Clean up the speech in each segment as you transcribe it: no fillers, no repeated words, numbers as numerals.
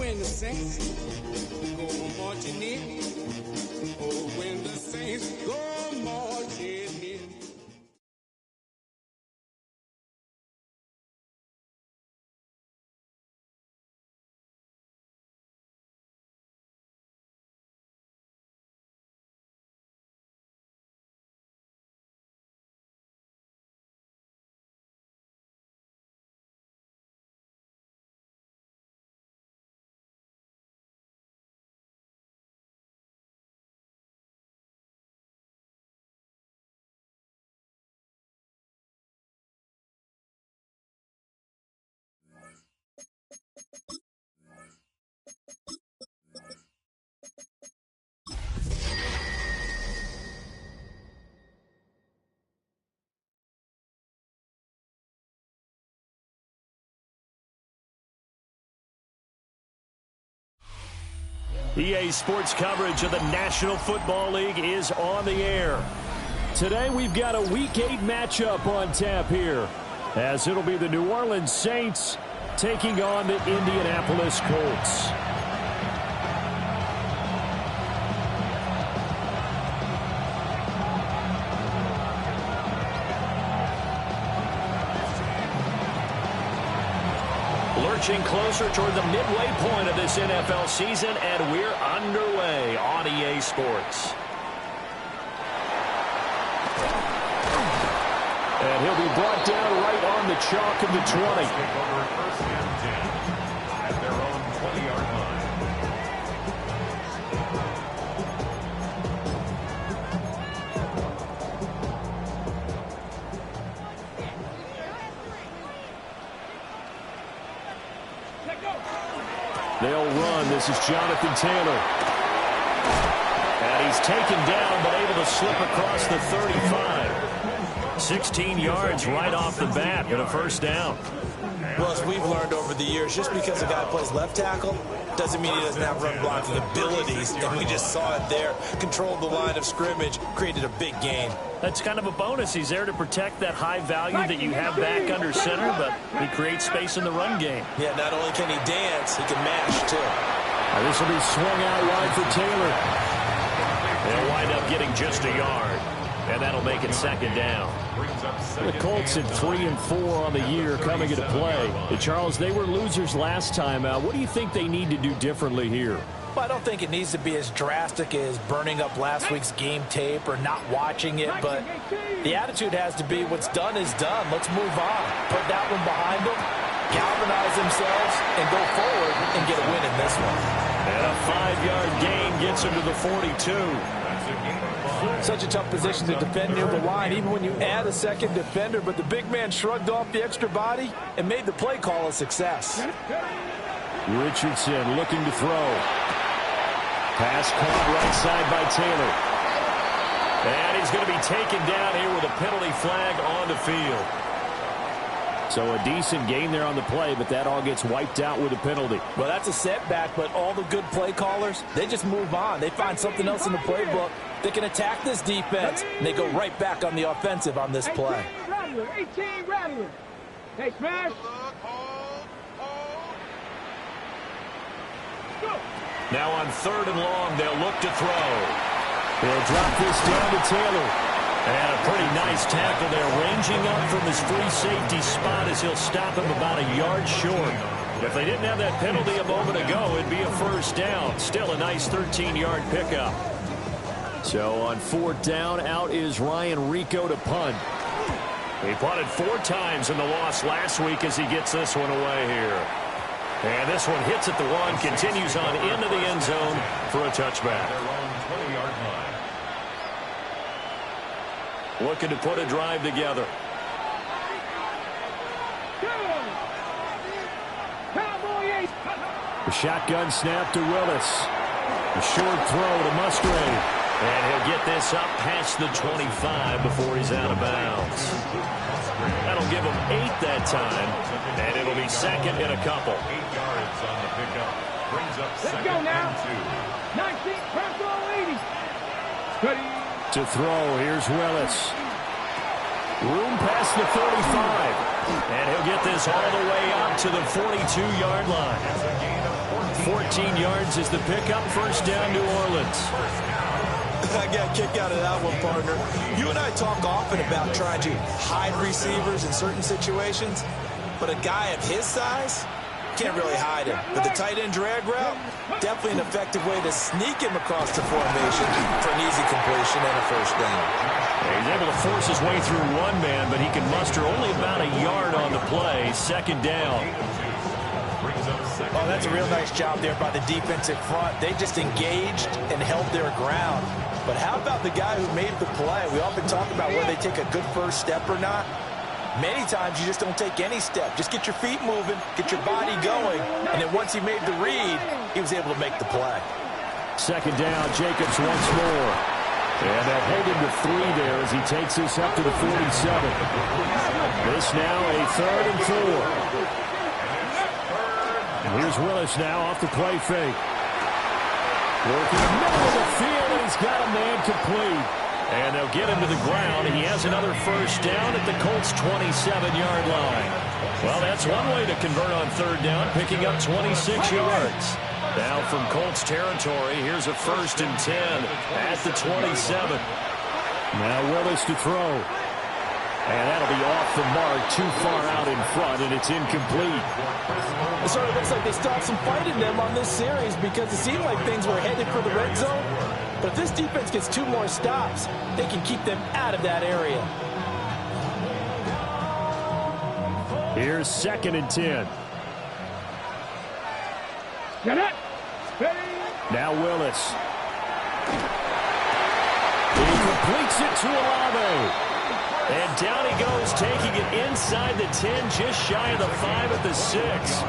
when the saints go marching in. Oh, when the saints go marching in. EA Sports coverage of the National Football League is on the air. Today we've got a Week 8 matchup on tap here, as it'll be the New Orleans Saints taking on the Indianapolis Colts. Lurching closer toward the midway point of this NFL season, and we're underway on EA Sports. And he'll be brought down right on the chalk of the 20. Take over first and 10 at their own 20-yard line. They'll run. This is Jonathan Taylor. And he's taken down, but able to slip across the 35. 16 yards right off the bat and a first down. Well, as we've learned over the years, just because a guy plays left tackle doesn't mean he doesn't have run blocking abilities. And we just saw it there. Controlled the line of scrimmage, created a big gain. That's kind of a bonus. He's there to protect that high value that you have back under center, but he creates space in the run game. Yeah, not only can he dance, he can mash, too. This will be swung out wide for Taylor. They'll wind up getting just a yard, and that'll make it second down. The Colts at 3 and 4 on the year coming into play. Charles, they were losers last time out. What do you think they need to do differently here? Well, I don't think it needs to be as drastic as burning up last week's game tape or not watching it, but the attitude has to be what's done is done. Let's move on. Put that one behind them, galvanize themselves, and go forward and get a win in this one. And a 5-yard gain gets him to the 42. Such a tough position to defend near the line, even when you add a second defender, but the big man shrugged off the extra body and made the play call a success. Richardson looking to throw. Pass caught right side by Taylor. And he's going to be taken down here with a penalty flag on the field. So a decent gain there on the play, but that all gets wiped out with a penalty. Well, that's a setback, but all the good play callers, they just move on. They find something else in the playbook. They can attack this defense, and they go right back on the offensive on this play. 18 Rattler. Hey, smash. Now on 3rd and long, they'll look to throw. They'll drop this down to Taylor. And a pretty nice tackle there, ranging up from his free safety spot as he'll stop him about a yard short. If they didn't have that penalty a moment ago, it'd be a first down. Still a nice 13-yard pickup. So on 4th down, out is Ryan Rico to punt. He punted 4 times in the loss last week as he gets this one away here. And this one hits at the 1, continues on into the end zone for a touchback. Looking to put a drive together. The shotgun snap to Willis. A short throw to Musgrave. And he'll get this up past the 25 before he's out of bounds. That'll give him 8 that time. And it'll be second and a couple. 8 yards on the pickup. Brings up second go now. and 2. 19, press on 80. Steady. To throw, here's Willis. Room past the 35. And he'll get this all the way up to the 42-yard line. 14 yards is the pickup. First down, New Orleans. I got a kick out of that one, partner. You and I talk often about trying to hide receivers in certain situations, but a guy of his size can't really hide him. But the tight end drag route, definitely an effective way to sneak him across the formation for an easy completion and a first down. He's able to force his way through one man, but he can muster only about a yard on the play. Second down. Oh, that's a real nice job there by the defensive front. They just engaged and held their ground. But how about the guy who made the play? We often talk about whether they take a good first step or not. Many times you just don't take any step. Just get your feet moving, get your body going, and then once he made the read, he was able to make the play. Second down, Jacobs once more. And they'll hold him to 3 there as he takes this up to the 47. This now a 3rd and 4. And here's Willis now off the play fake. Working in the middle of the field, and he's got a man complete. And they'll get him to the ground. He has another first down at the Colts' 27-yard line. Well, that's one way to convert on 3rd down, picking up 26 yards. Now from Colts territory, here's a 1st and 10 at the 27. Now Willis to throw. And that'll be off the mark, too far out in front, and it's incomplete. It sort of looks like they stopped some fight in them on this series because it seemed like things were headed for the red zone. But if this defense gets 2 more stops, they can keep them out of that area. Here's 2nd and 10. Get it. Ready. Now Willis. He completes it to Olave. And down he goes, taking it inside the 10, just shy of the 5 at the 6.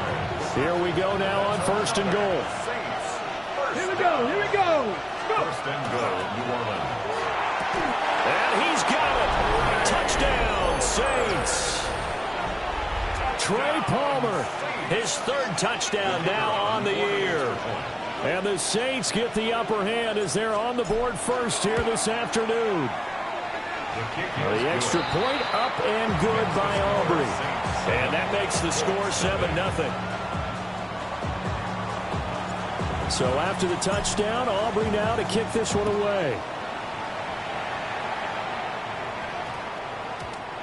Here we go now on 1st and goal. Here we go. Here we go. Go. 1st and goal, New Orleans. And he's got it. Touchdown, Saints. Trey Palmer, his 3rd touchdown now on the year. And the Saints get the upper hand as they're on the board first here this afternoon. The extra point up and good by Aubrey. And that makes the score 7-0. So after the touchdown, Aubrey now to kick this one away.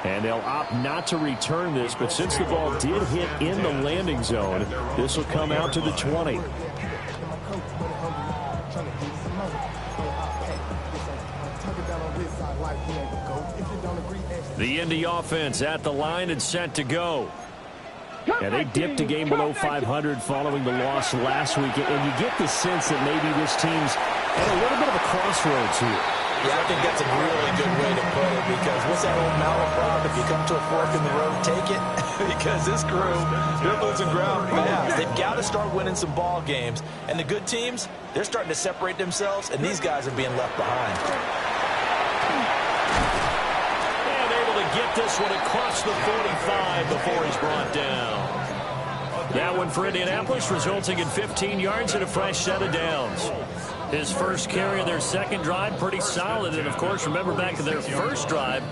And they'll opt not to return this, but since the ball did hit in the landing zone, this will come out to the 20. The Indy offense at the line and set to go. And they dipped a game below 500 following the loss last week. And you get the sense that maybe this team's at a little bit of a crossroads here. Yeah, I think that's a really good way to put it because what's that old malaprop? If you come to a fork in the road, take it. Because this crew, they're losing ground fast. They've got to start winning some ball games. And the good teams, they're starting to separate themselves, and these guys are being left behind. Get this one across the 45 before he's brought down. That one for Indianapolis, resulting in 15 yards and a fresh set of downs. His first carry of their 2nd drive, pretty solid. And, of course, remember back to their first drive,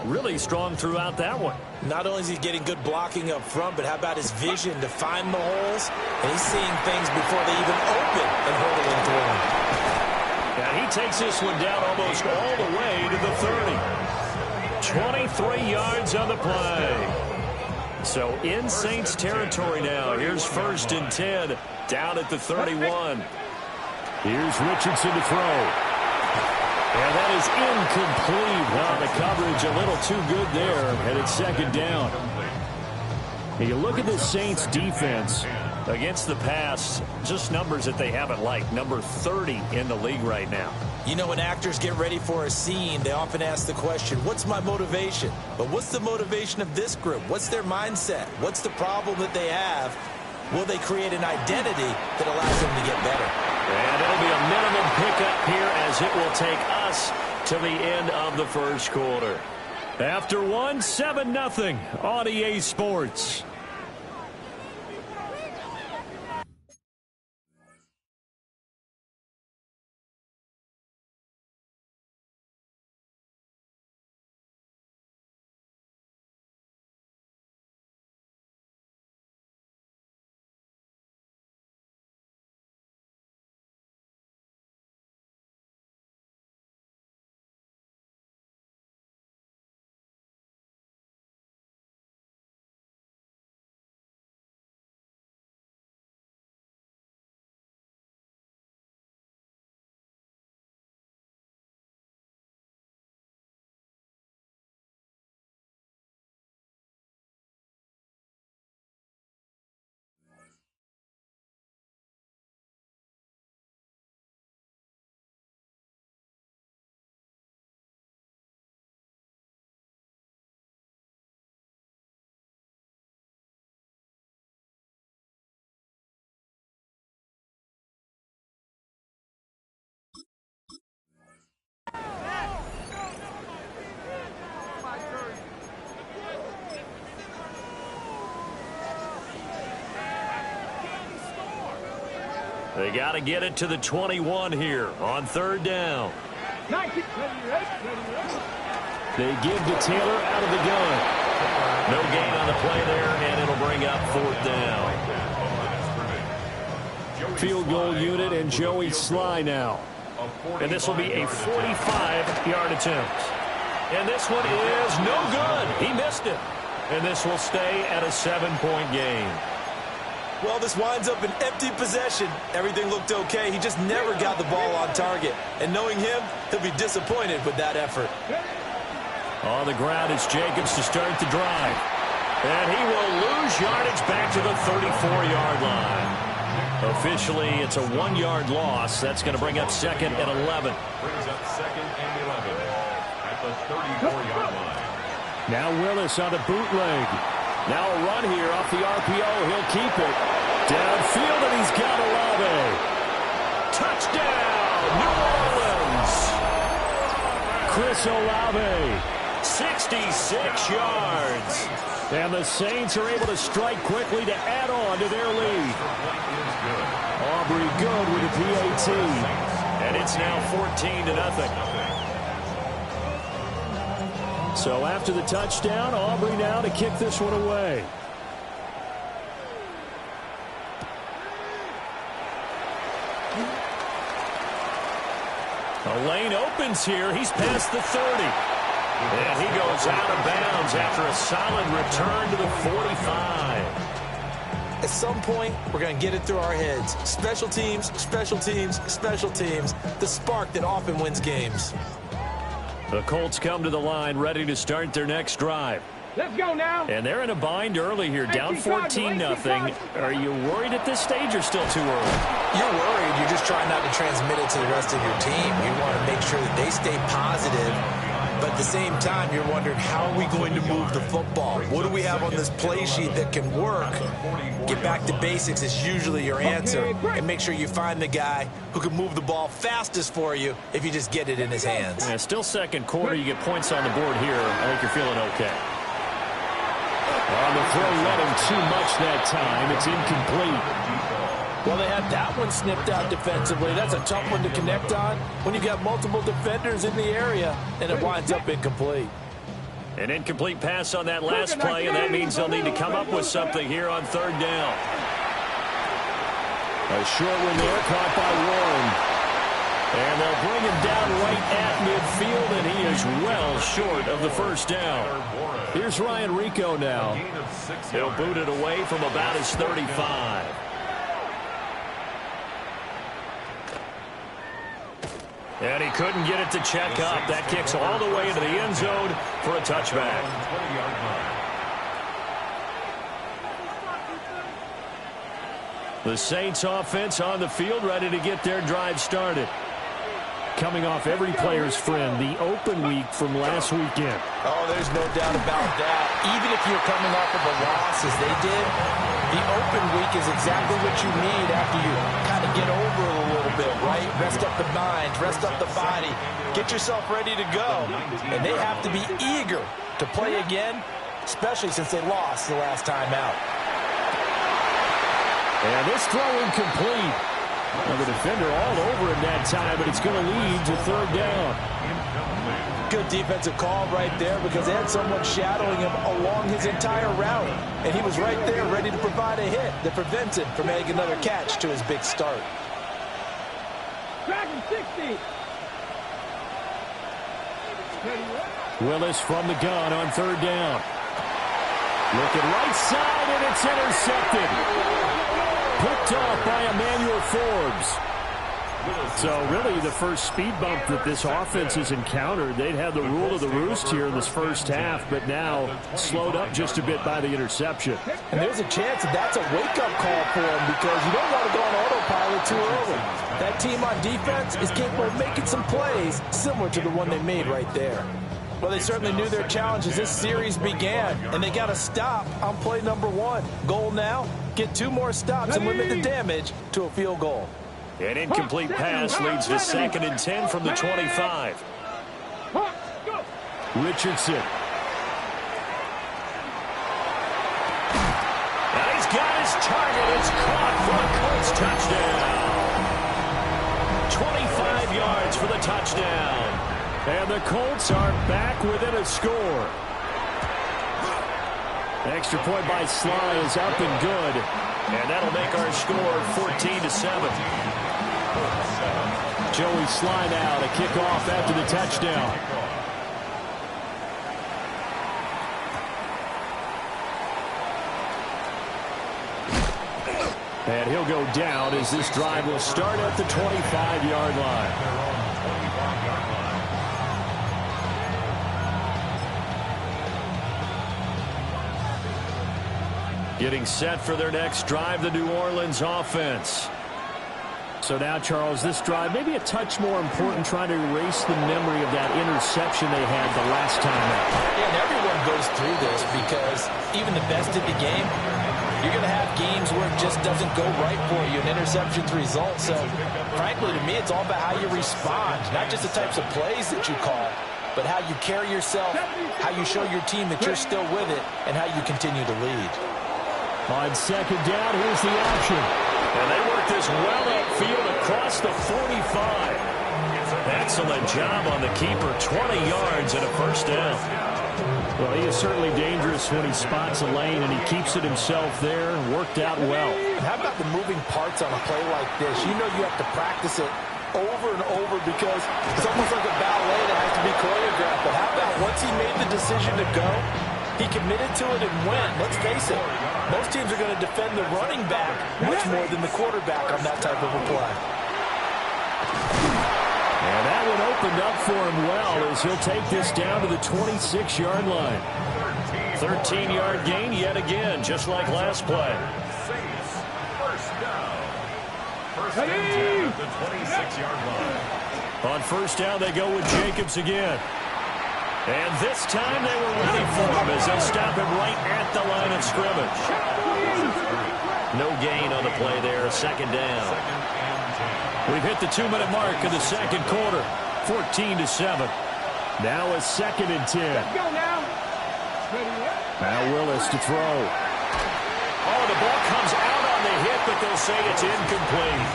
really strong throughout that one. Not only is he getting good blocking up front, but how about his vision to find the holes? And he's seeing things before they even open and hurdling through them. Yeah, he takes this one down almost all the way to the 30. 23 yards on the play. So in Saints territory now. Here's 1st and 10 down at the 31. Here's Richardson to throw. And that is incomplete. Well, the coverage a little too good there. And it's 2nd down. And you look at the Saints defense against the pass, just numbers that they haven't liked. Number 30 in the league right now. You know, when actors get ready for a scene, they often ask the question, what's my motivation? But what's the motivation of this group? What's their mindset? What's the problem that they have? Will they create an identity that allows them to get better? And it'll be a minimum pickup here as it will take us to the end of the first quarter. After 7-0 on EA Sports. They got to get it to the 21 here on third down. 19. They give to Taylor out of the gun. No gain on the play there, and it'll bring up fourth down. Field goal unit and Joey Sly now. And this will be a 45-yard attempt. And this one is no good. He missed it. And this will stay at a 7-point game. Well, this winds up an empty possession. Everything looked okay. He just never got the ball on target. And knowing him, he'll be disappointed with that effort. On the ground, it's Jacobs to start the drive. And he will lose yardage back to the 34-yard line. Officially, it's a 1-yard loss. That's going to bring up second and 11. Brings up second and 11 at the 34-yard line. Now Willis on the bootleg. Now a run here off the RPO. He'll keep it. Downfield, and he's got Olave. Touchdown, New Orleans. Chris Olave, 66 yards. And the Saints are able to strike quickly to add on to their lead. Aubrey good with a PAT. And it's now 14-0. So after the touchdown, Aubrey now to kick this one away. The lane opens here. He's past the 30. And he goes out of bounds after a solid return to the 45. At some point, we're going to get it through our heads. Special teams, special teams, special teams. The spark that often wins games. The Colts come to the line ready to start their next drive. Let's go now. And they're in a bind early here, down 14-0. Are you worried at this stage or still too early? You're worried. You're just trying not to transmit it to the rest of your team. You want to make sure that they stay positive. But at the same time, you're wondering, how are we going to move the football? What do we have on this play sheet that can work? Get back to basics is usually your answer. And make sure you find the guy who can move the ball fastest for you if you just get it in his hands. Yeah, still second quarter. You get points on the board here. I think you're feeling okay. On the throw, let him too much that time. It's incomplete. Well, they had that one snipped out defensively. That's a tough one to connect on when you've got multiple defenders in the area, and it winds up incomplete. An incomplete pass on that last play, and that means they'll need to come up with something here on third down. A short one there, caught by Warren. And they'll bring him down right at midfield, and he is well short of the first down. Here's Ryan Rico now. He'll boot it away from about his 35. And he couldn't get it to check up. That kicks all the way into the end zone for a touchback. The Saints offense on the field, ready to get their drive started. Coming off every player's friend, the open week from last weekend. Oh, there's no doubt about that. Even if you're coming off of a loss as they did, the open week is exactly what you need after you kind of get over it a little bit, right? Rest up the mind, rest up the body, get yourself ready to go. And they have to be eager to play again, especially since they lost the last time out. And this throw incomplete. Well, the defender all over him that time, but it's going to lead to third down. Good defensive call right there because they had someone shadowing him along his entire route. And he was right there ready to provide a hit that prevents him from adding another catch to his big start. Dragon 60. Willis from the gun on third down. Looking right side, and it's intercepted. Picked off by Emmanuel Forbes. So really the first speed bump that this offense has encountered. They'd had the rule of the roost here in this first half, but now slowed up just a bit by the interception. And there's a chance that that's a wake-up call for him because you don't want to go on autopilot too early. That team on defense is capable of making some plays similar to the one they made right there. Well, they certainly knew their challenge as this series began, and they got to stop on play number 1. Goal now, get 2 more stops and limit the damage to a field goal. An incomplete pass leads to 2nd and 10 from the 25. Richardson. And he's got his target. It's caught for a Colts touchdown. 25 yards for the touchdown. And the Colts are back within a score. Extra point by Sly is up and good. And that'll make our score 14-7. Joey Sly now to kick off after the touchdown. And he'll go down as this drive will start at the 25-yard line. Getting set for their next drive, the New Orleans offense. So now, Charles, this drive maybe a touch more important, trying to erase the memory of that interception they had the last time out. Yeah, and everyone goes through this because even the best in the game, you're going to have games where it just doesn't go right for you, and interceptions result. So, frankly, to me, it's all about how you respond, not just the types of plays that you call, but how you carry yourself, how you show your team that you're still with it, and how you continue to lead. On second down, here's the option. And they work this well upfield across the 45. Excellent job on the keeper, 20 yards and a first down. Well, he is certainly dangerous when he spots a lane, and he keeps it himself there. Worked out well. And how about the moving parts on a play like this? You know you have to practice it over and over because it's almost like a ballet that has to be choreographed. But how about once he made the decision to go, he committed to it and went. Let's face it, most teams are going to defend the running back much more than the quarterback on that type of a play. And that one opened up for him well as he'll take this down to the 26-yard line. 13-yard gain yet again, just like last play. First down. First and 10 at the 26-yard line. On first down, they go with Jacobs again. And this time they were ready for him as they stop him right at the line of scrimmage. No gain on the play there, second down. We've hit the 2-minute mark in the second quarter, 14-7. Now a second and 10. Now Willis to throw. Oh, the ball comes out on the hit, but they'll say it's incomplete.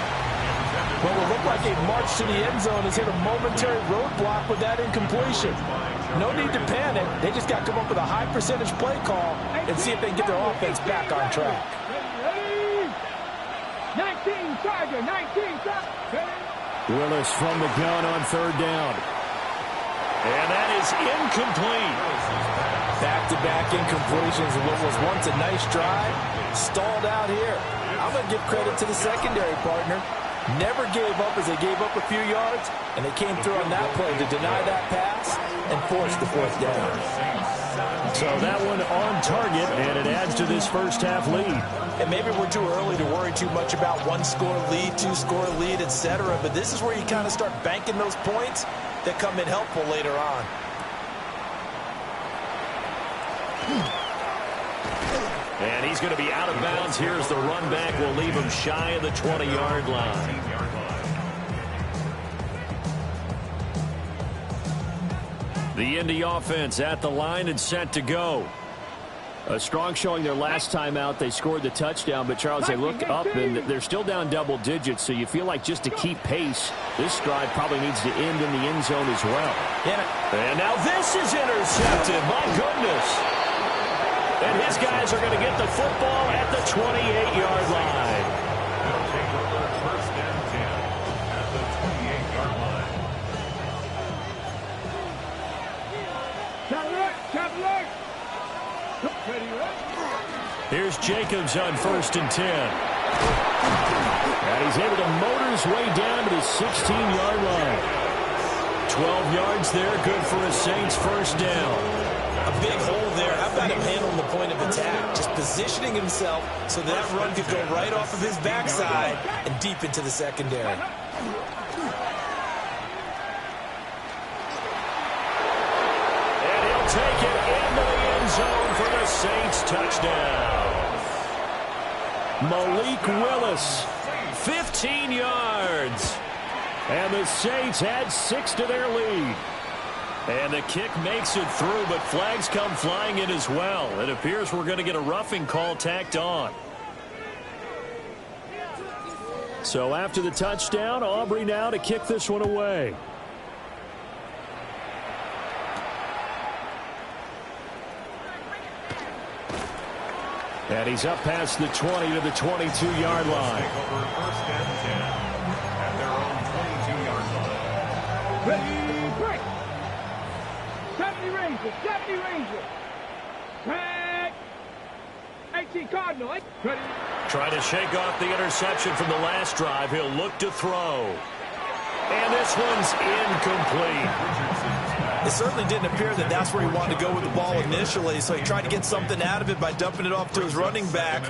Well, it looked like a march to the end zone has hit a momentary roadblock with that incompletion. No need to panic. They just got to come up with a high percentage play call and see if they can get their offense back on track. 19, Tiger, 19, Willis from the gun on third down. And that is incomplete. Back-to-back incompletions of what was once a nice drive. Stalled out here. I'm going to give credit to the secondary partner. Never gave up as they gave up a few yards, and they came through on that play to deny that pass and force the fourth down. So that one on target, and it adds to this first-half lead. And maybe we're too early to worry too much about one-score lead, two-score lead, etc., but this is where you kind of start banking those points that come in helpful later on. And he's going to be out of bounds. Here's the run back. Will leave him shy of the 20-yard line. The Indy offense at the line and set to go. A strong showing their last time out. They scored the touchdown, but Charles, they look up and they're still down double digits, so you feel like just to keep pace, this drive probably needs to end in the end zone as well. And now this is intercepted. My goodness. And his guys are going to get the football at the 28-yard line. They'll take over first and 10 at the 28-yard line. Here's Jacobs on first and 10. And he's able to motor his way down to the 16-yard line. 12 yards there, good for a Saints first down. A big hole there. How about him handling the point of attack? Just positioning himself so that run could go right off of his backside and deep into the secondary. And he'll take it into the end zone for the Saints touchdown. Malik Willis, 15 yards. And the Saints add 6 to their lead. And the kick makes it through, but flags come flying in as well. It appears we're going to get a roughing call tacked on. So after the touchdown, Aubrey now to kick this one away. And he's up past the 20 to the 22-yard line. Over first and 10 at their own 22-yard line. Ready, break. 70 Rangers, 70 Rangers. Tag. 18 Cardinal. Ready. Trying to shake off the interception from the last drive. He'll look to throw. And this one's incomplete. It certainly didn't appear that that's where he wanted to go with the ball initially, so he tried to get something out of it by dumping it off to his running back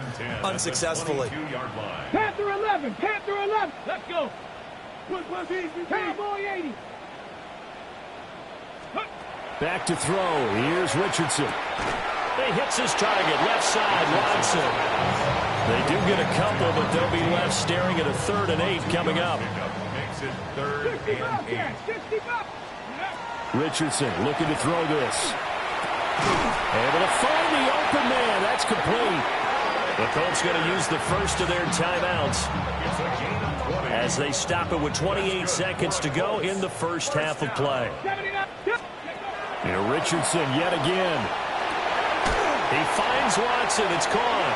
unsuccessfully. Panther 11, Panther 11. Let's go. Cowboy 80. Back to throw. Here's Richardson. He hits his target, left side, Watson. They do get a couple, but they'll be left staring at a 3rd and 8 coming up. Makes it 3rd and 8. 65. Richardson looking to throw this. Able to find the open man. That's complete. The Colts going to use the first of their timeouts as they stop it with 28 seconds to go in the first half of play. Here Richardson yet again. He finds Watson. It's gone.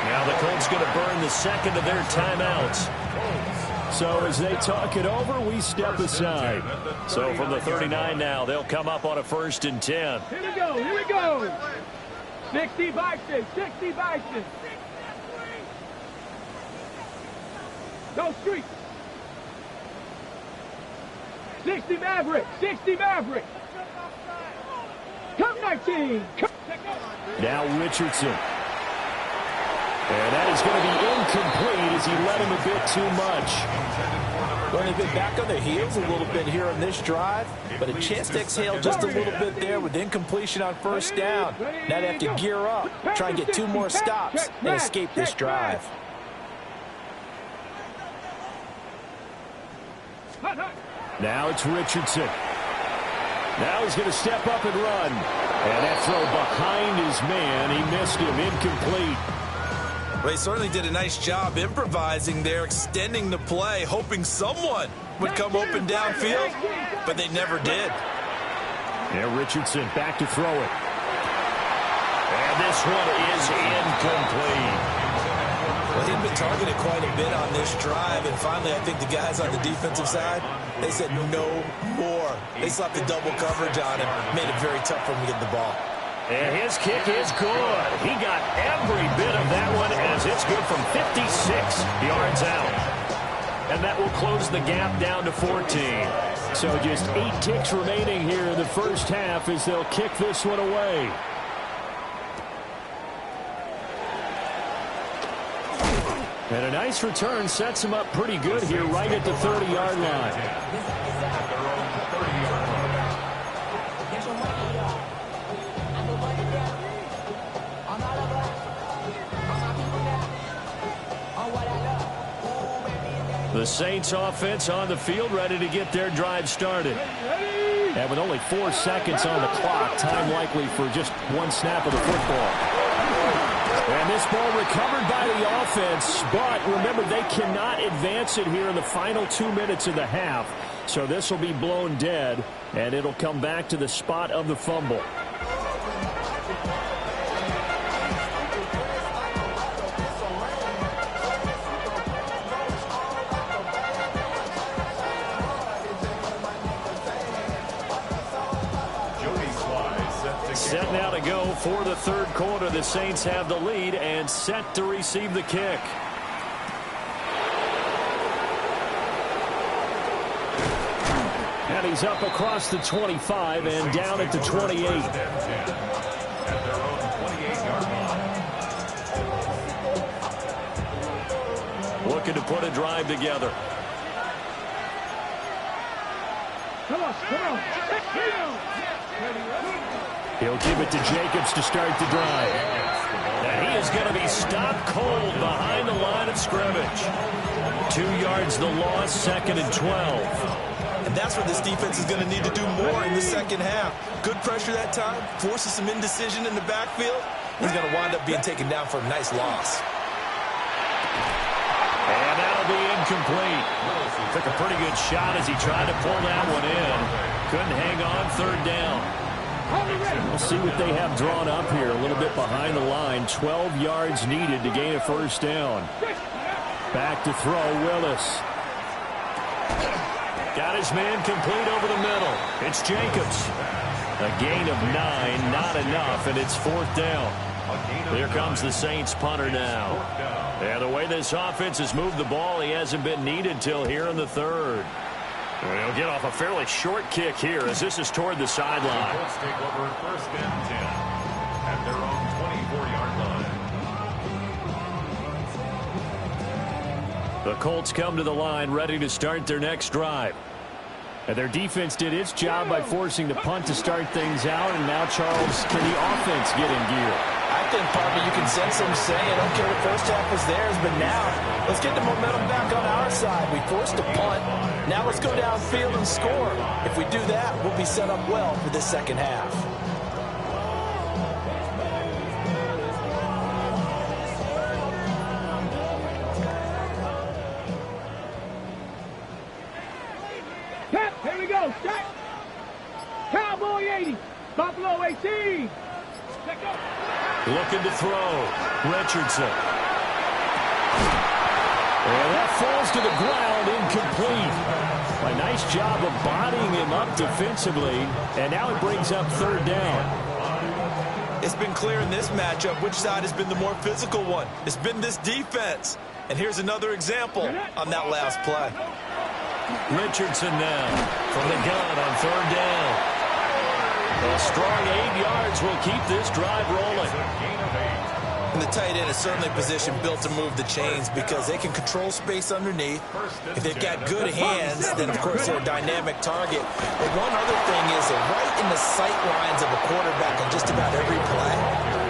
Now the Colts going to burn the second of their timeouts. So as they talk it over, we step aside. So from the 39 now, they'll come up on a 1st and 10. Here we go, here we go. 60 Bison, 60 Bison. Go Street. 60 Maverick, 60 Maverick. Come 19. Now Richardson. And that is going to be incomplete as he led him a bit too much. Well, they've been back on their heels a little bit here on this drive, but a chance to exhale just a little bit there with incompletion on 1st down. Now they have to gear up, try and get 2 more stops, and escape this drive. Now it's Richardson. Now he's going to step up and run. And that throw behind his man, he missed him, incomplete. Well, he certainly did a nice job improvising there, extending the play, hoping someone would come open downfield, but they never did. And Richardson back to throw it. And this one is incomplete. Well, he'd been targeted quite a bit on this drive, and finally I think the guys on the defensive side, they said no more. They slapped the double coverage on him, made it very tough for him to get the ball. And his kick is good. He got every bit of that one as it's good from 56 yards out. And that will close the gap down to 14. So just 8 ticks remaining here in the first half as they'll kick this one away. And a nice return sets him up pretty good here right at the 30-yard line. The Saints offense on the field ready to get their drive started. And with only 4 seconds on the clock, time likely for just 1 snap of the football. And this ball recovered by the offense, but remember they cannot advance it here in the final 2 minutes of the half. So this will be blown dead, and it'll come back to the spot of the fumble. Set now to go for the 3rd quarter. The Saints have the lead and set to receive the kick. And he's up across the 25 and down at the 28. Looking to put a drive together. Come on. He'll give it to Jacobs to start the drive. And he is going to be stopped cold behind the line of scrimmage. 2 yards the loss, 2nd and 12. And that's what this defense is going to need to do more in the second half. Good pressure that time, forces some indecision in the backfield. He's going to wind up being taken down for a nice loss. And that'll be incomplete. Took a pretty good shot as he tried to pull that one in. Couldn't hang on, third down. We'll see what they have drawn up here. A little bit behind the line. 12 yards needed to gain a first down. Back to throw, Willis. Got his man complete over the middle. It's Jacobs. A gain of 9, not enough, and it's fourth down. Here comes the Saints punter now. And the way this offense has moved the ball, he hasn't been needed till here in the third. And he'll get off a fairly short kick here as this is toward the sideline. Colts take over first and 10 at their own 24-yard line. The Colts come to the line ready to start their next drive. And their defense did its job by forcing the punt to start things out. And now, Charles, can the offense get in gear? I think, Parker, you can sense them saying, okay, the first half was theirs, but now let's get the momentum back on our side. We forced a punt. Now let's go downfield and score. If we do that, we'll be set up well for this second half. Here we go. Check. Cowboy 80. Buffalo 18. Looking to throw. Richardson. And that falls to the ground, incomplete. A nice job of bodying him up defensively, and now it brings up third down. It's been clear in this matchup which side has been the more physical one. It's been this defense. And here's another example on that last play. Richardson now from the gun on third down. A strong 8 yards will keep this drive rolling. And the tight end is certainly positioned built to move the chains because they can control space underneath. If they've got good hands, then, of course, they're a dynamic target. But one other thing is they're right in the sight lines of a quarterback on just about every play.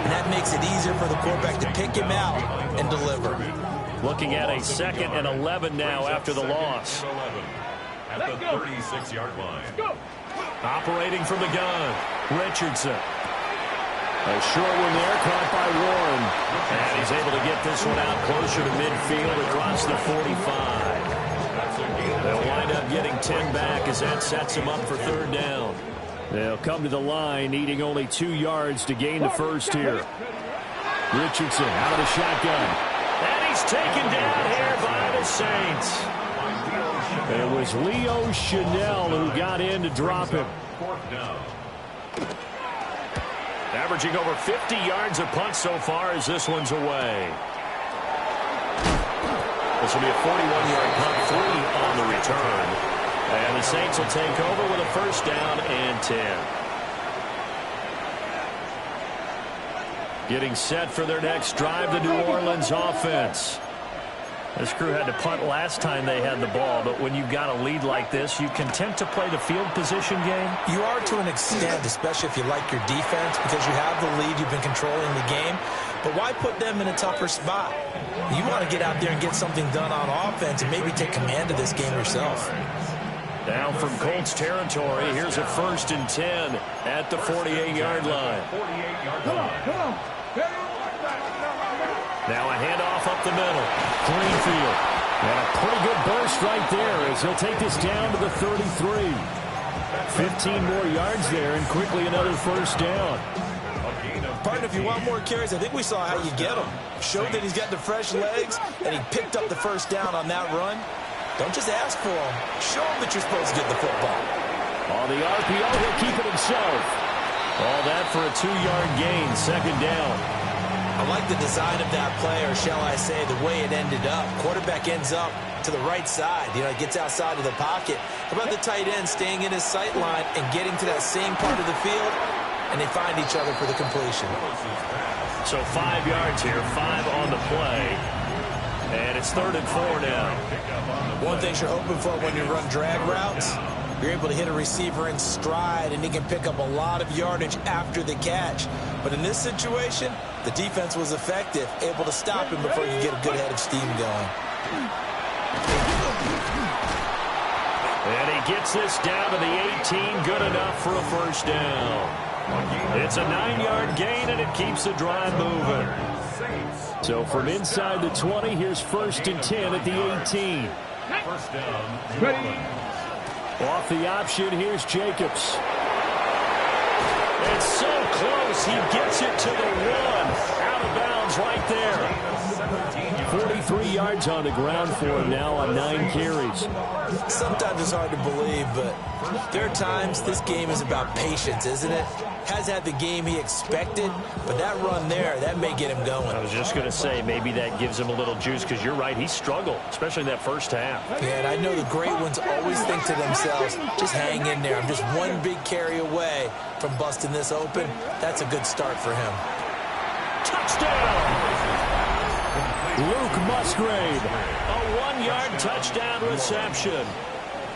And that makes it easier for the quarterback to pick him out and deliver. Looking at a 2nd and 11 now after the loss. At the 36-yard line. Operating from the gun, Richardson. A short one there, caught by Warren. And he's able to get this one out closer to midfield across the 45. They'll wind up getting 10 back as that sets him up for third down. They'll come to the line, needing only 2 yards to gain the first here. Richardson out of the shotgun. And he's taken down here by the Saints. It was Leo Chanel who got in to drop him. Averaging over 50 yards a punt so far as this one's away. This will be a 41-yard punt, 3 on the return. And the Saints will take over with a first down and 10. Getting set for their next drive, the New Orleans offense. This crew had to punt last time they had the ball, but when you've got a lead like this, you content to play the field position game? You are to an extent, especially if you like your defense, because you have the lead, you've been controlling the game. But why put them in a tougher spot? You want to get out there and get something done on offense and maybe take command of this game yourself. Down from Colts territory, here's a 1st and 10 at the 48-yard line. Come on. Now a handoff up the middle. Greenfield. And a pretty good burst right there as he'll take this down to the 33. 15 more yards there and quickly another first down. Partner, if you want more carries, I think we saw how you get them. Showed that he's got the fresh legs, and he picked up the first down on that run. Don't just ask for them. Show him that you're supposed to get the football. On the RPO, he'll keep it himself. All that for a 2-yard gain, second down. I like the design of that play, or shall I say the way it ended up. Quarterback ends up to the right side. You know, he gets outside of the pocket. How about the tight end staying in his sight line and getting to that same part of the field, and they find each other for the completion. So 5 yards here, 5 on the play. And it's 3rd and 4 now. One thing you're hoping for when you run drag routes, you're able to hit a receiver in stride, and he can pick up a lot of yardage after the catch. But in this situation, the defense was effective, able to stop him before you get a good head of steam going. And he gets this down to the 18, good enough for a first down. It's a 9-yard gain, and it keeps the drive moving. So from inside the 20, here's 1st and 10 at the 18. First down. Ready. Off the option, here's Jacobs. It's so close, he gets it to the 1. Out of bounds right there. 43 yards on the ground for him now on 9 carries. Sometimes it's hard to believe, but there are times this game is about patience, isn't it? Has had the game he expected, but that run there, that may get him going. I was just going to say, maybe that gives him a little juice, because you're right, he struggled, especially in that first half. Yeah, and I know the great ones always think to themselves, just hang in there. I'm just one big carry away from busting this open. That's a good start for him. Touchdown! Luke Musgrave, a 1-yard touchdown reception.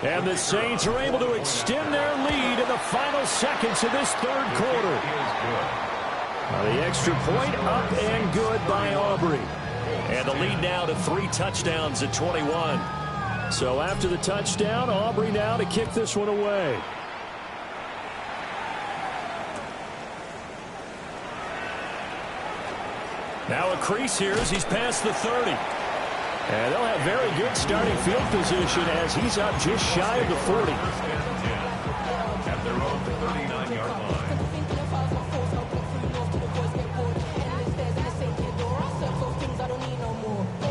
And the Saints are able to extend their lead in the final seconds of this 3rd quarter. The extra point up and good by Aubrey. And the lead now to 3 touchdowns at 21. So after the touchdown, Aubrey now to kick this one away. Now a crease here as he's past the 30. And they'll have very good starting field position as he's up just shy of the 40. At their own 39-yard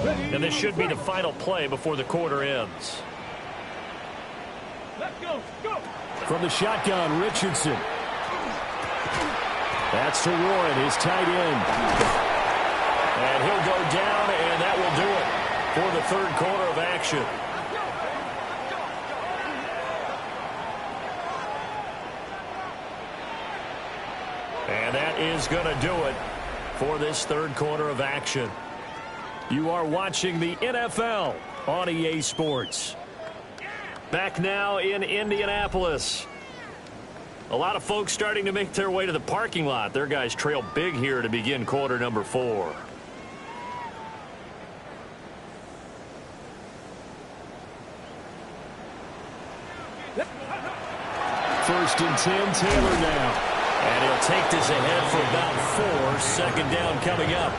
line. And this should be the final play before the quarter ends. Let's go. Go. From the shotgun, Richardson. That's to Warren, his tight end. And he'll go down, and that will do it for the 3rd quarter of action. And that is going to do it for this 3rd quarter of action. You are watching the NFL on EA Sports. Back now in Indianapolis. A lot of folks starting to make their way to the parking lot. Their guys trail big here to begin quarter number 4. First and 10, Taylor now. And he'll take this ahead for about 4. Second down coming up.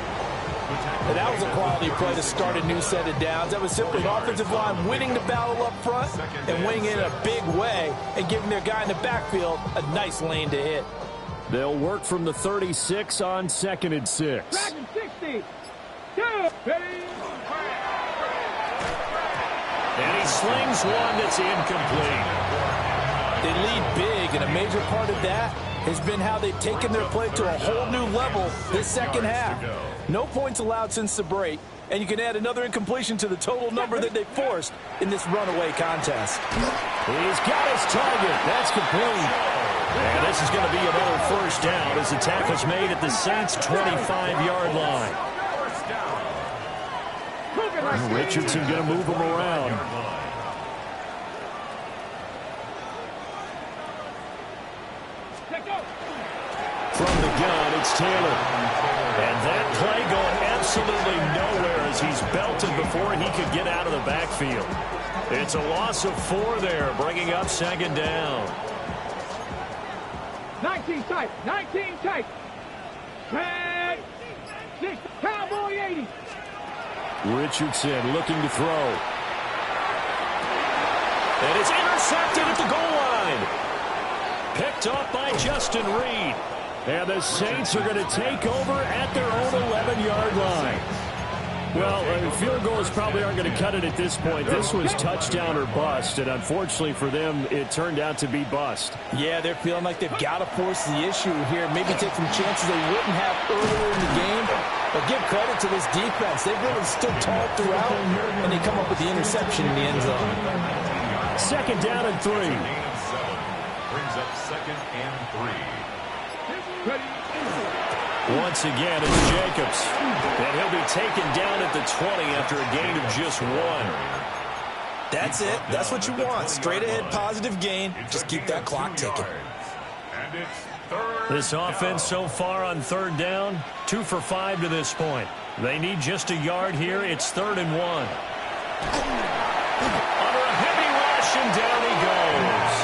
And that was a quality play to start a new set of downs. That was simply an offensive line winning the battle up front and winning it in a big way and giving their guy in the backfield a nice lane to hit. They'll work from the 36 on 2nd and 6. Dragon 60. Go. Ready. And he slings one that's incomplete. They lead big, and a major part of that has been how they've taken their play to a whole new level this second half. No points allowed since the break, and you can add another incompletion to the total number that they forced in this runaway contest. He's got his target. That's complete. And this is going to be another 1st down as the tackle's made at the Saints' 25-yard line. Richardson going to move him around. From the gun, it's Taylor. And that play going absolutely nowhere as he's belted before he could get out of the backfield. It's a loss of 4 there, bringing up 2nd down. 19 tight. 19 tight. 10. 6. Cowboy 80. Richardson looking to throw. And it's intercepted at the goal line. Picked off by Justin Reed. And the Saints are going to take over at their own 11-yard line. Well, field goals probably aren't going to cut it at this point. This was touchdown or bust, and unfortunately for them, it turned out to be bust. Yeah, they're feeling like they've got to force the issue here. Maybe take some chances they wouldn't have earlier in the game. But give credit to this defense. They've really stood tall throughout, and they come up with the interception in the end zone. 2nd down and 3. Brings up 2nd and 3. Once again, it's Jacobs. And he'll be taken down at the 20 after a gain of just 1. That's it. That's what you want. Straight ahead positive gain. Just keep that clock ticking. And it's 3rd This offense so far on 3rd down, 2 for 5 to this point. They need just a yard here. It's 3rd and 1. Under a heavy rush, and down he goes.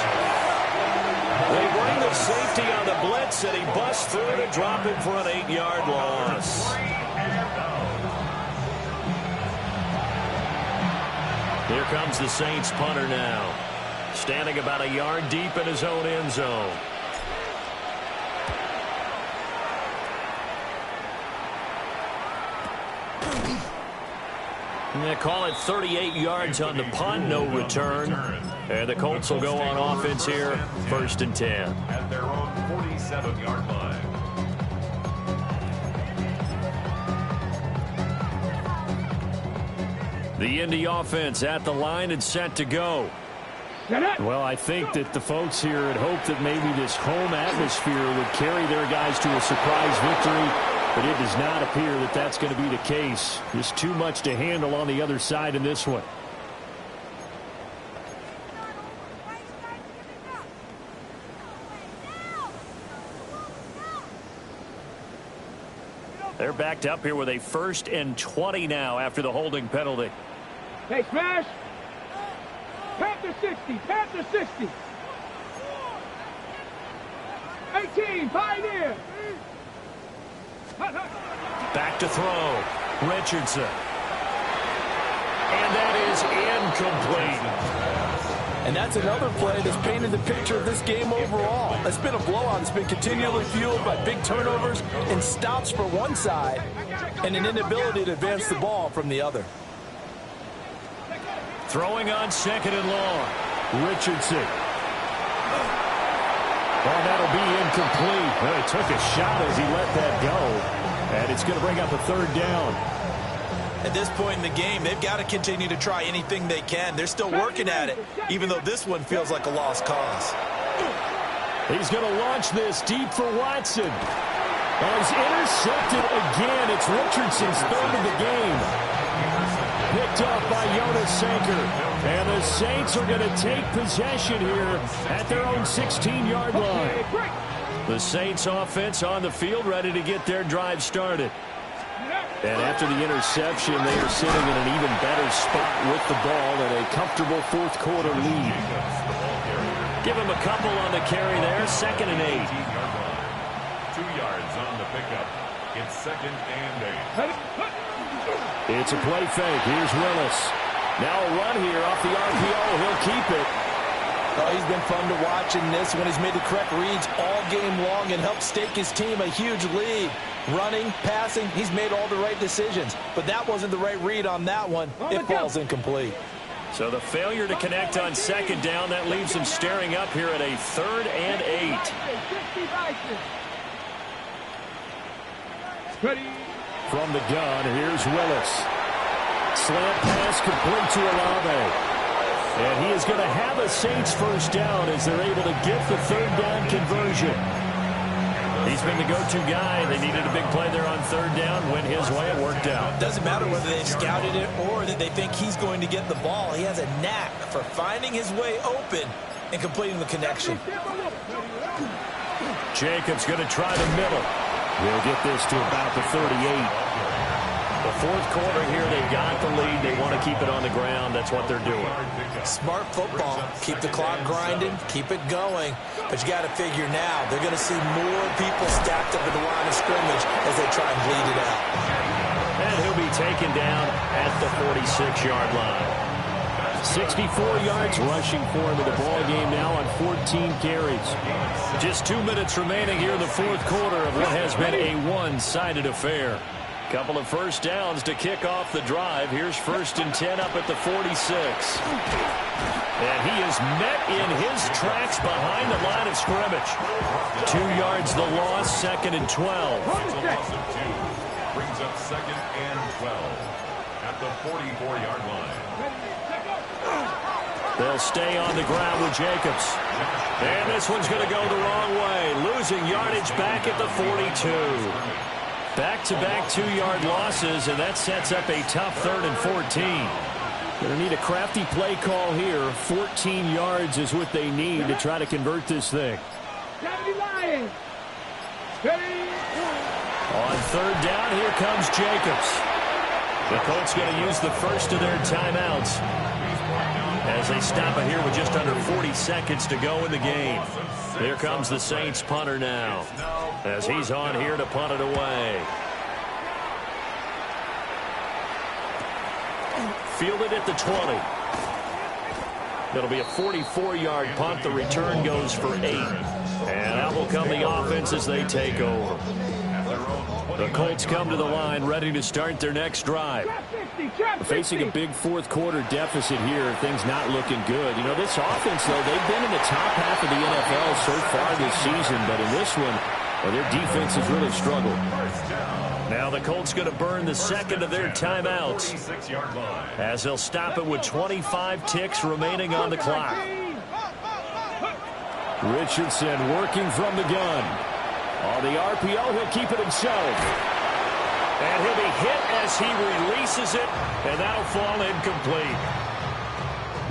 They bring the safety on the blitz, and he busts through to drop it for an 8-yard loss. Here comes the Saints punter now. Standing about a yard deep in his own end zone. And they call it 38 yards on the punt, no return. And the Colts will go on offense here, 1st and 10. At their own 47-yard line. The Indy offense at the line and set to go. Well, I think that the folks here had hoped that maybe this home atmosphere would carry their guys to a surprise victory, but it does not appear that that's going to be the case. Just too much to handle on the other side in this one. They're backed up here with a 1st and 20 now after the holding penalty. Hey, smash. Panther 60. Panther 60. 18. Pioneer. Back to throw. Richardson. And that is incomplete. And that's another play that's painted the picture of this game overall. It's been a blowout. It's been continually fueled by big turnovers and stops for one side and an inability to advance the ball from the other. Throwing on 2nd and long. Richardson. Well, that'll be incomplete. Well, he took a shot as he let that go. And it's going to bring up a 3rd down. At this point in the game, they've got to continue to try anything they can. They're still working at it, even though this one feels like a lost cause. He's going to launch this deep for Watson. And he's intercepted again. It's Richardson's 3rd of the game. Picked up by Jonas Sanker. And the Saints are going to take possession here at their own 16-yard line. The Saints offense on the field, ready to get their drive started. And after the interception, they are sitting in an even better spot with the ball and a comfortable 4th quarter lead. Give him a couple on the carry there, 2nd and 8. 2 yards on the pickup. It's 2nd and 8. It's a play fake. Here's Willis. Now a run here off the RPO. He'll keep it. Oh, he's been fun to watch in this when he's made the correct reads all game long and helped stake his team a huge lead. Running, passing, he's made all the right decisions. But that wasn't the right read on that one. It falls incomplete. So the failure to connect on 2nd down, that leaves him staring up here at a 3rd and 8. From the gun, here's Willis. Slant pass complete to Olave. And he is going to have a Saints 1st down as they're able to get the 3rd down conversion. He's been the go-to guy. They needed a big play there on 3rd down. Went his way. It worked out. Doesn't matter whether they scouted it or that they think he's going to get the ball. He has a knack for finding his way open and completing the connection. Jacobs going to try the middle. He'll get this to about the 38. The 4th quarter here, they've got the lead. They want to keep it on the ground. That's what they're doing. Smart football. Keep the clock grinding. Keep it going. But you got to figure now, they're going to see more people stacked up at the line of scrimmage as they try and bleed it out. And he'll be taken down at the 46-yard line. 64 yards rushing for him in the ball game now on 14 carries. Just 2 minutes remaining here in the 4th quarter of what has been a one-sided affair. Couple of 1st downs to kick off the drive. Here's 1st and 10 up at the 46. And he is met in his tracks behind the line of scrimmage. 2 yards the loss, 2nd and 12. It's a loss of 2. Brings up 2nd and 12 at the 44-yard line. They'll stay on the ground with Jacobs. And this one's going to go the wrong way. Losing yardage back at the 42. Back-to-back 2-yard losses, and that sets up a tough 3rd and 14. Going to need a crafty play call here. 14 yards is what they need to try to convert this thing. On 3rd down, here comes Jacobs. The Colts going to use the first of their timeouts as they stop it here with just under 40 seconds to go in the game. Here comes the Saints punter now as he's on here to punt it away. Fielded at the 20. It'll be a 44-yard punt. The return goes for 8. And out will come the offense as they take over. The Colts come to the line ready to start their next drive. Facing a big fourth quarter deficit here, things not looking good. You know, this offense, though, they've been in the top half of the NFL so far this season, but in this one, well, their defense has really struggled. Now the Colts going to burn the second of their timeouts as they'll stop it with 25 ticks remaining on the clock. Richardson working from the gun. On the RPO, he'll keep it himself. And he'll be hit as he releases it, and that'll fall incomplete.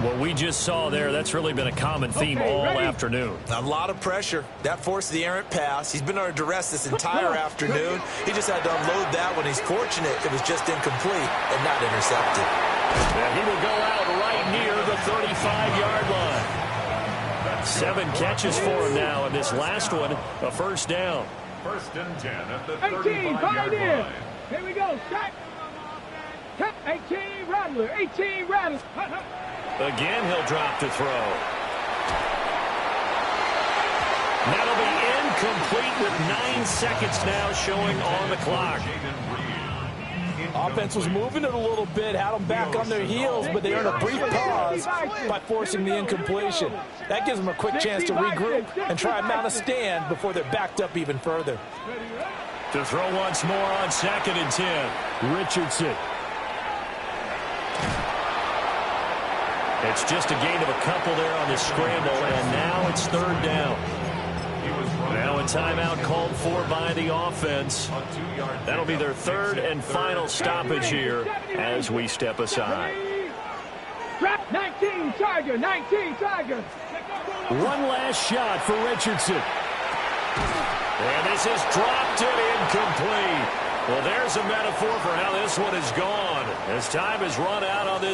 What we just saw there, that's really been a common theme all afternoon. A lot of pressure. That forced the errant pass. He's been under duress this entire afternoon. He just had to unload that one. He's fortunate it was just incomplete and not intercepted. And he will go out right near the 35-yard line. 7 catches for him now, and this last one, a first down. First and 10 at the 18, 35-yard line. Here we go. Shot. 18, Rattler. 18, Rattler. Again, he'll drop to throw. That'll be incomplete with 9 seconds now showing on the clock. Offense was moving it a little bit, had them back on their heels, but they earned a brief pause by forcing the incompletion. That gives them a quick chance to regroup and try and mount a stand before they're backed up even further. To throw once more on 2nd and 10. Richardson. It's just a gain of a couple there on the scramble, and now it's 3rd down. Now a timeout called for by the offense. That'll be their 3rd and final stoppage here as we step aside. 19, Tiger, 19, Tiger. One last shot for Richardson. And this is dropped and incomplete. Well, there's a metaphor for how this one is gone as time has run out on this.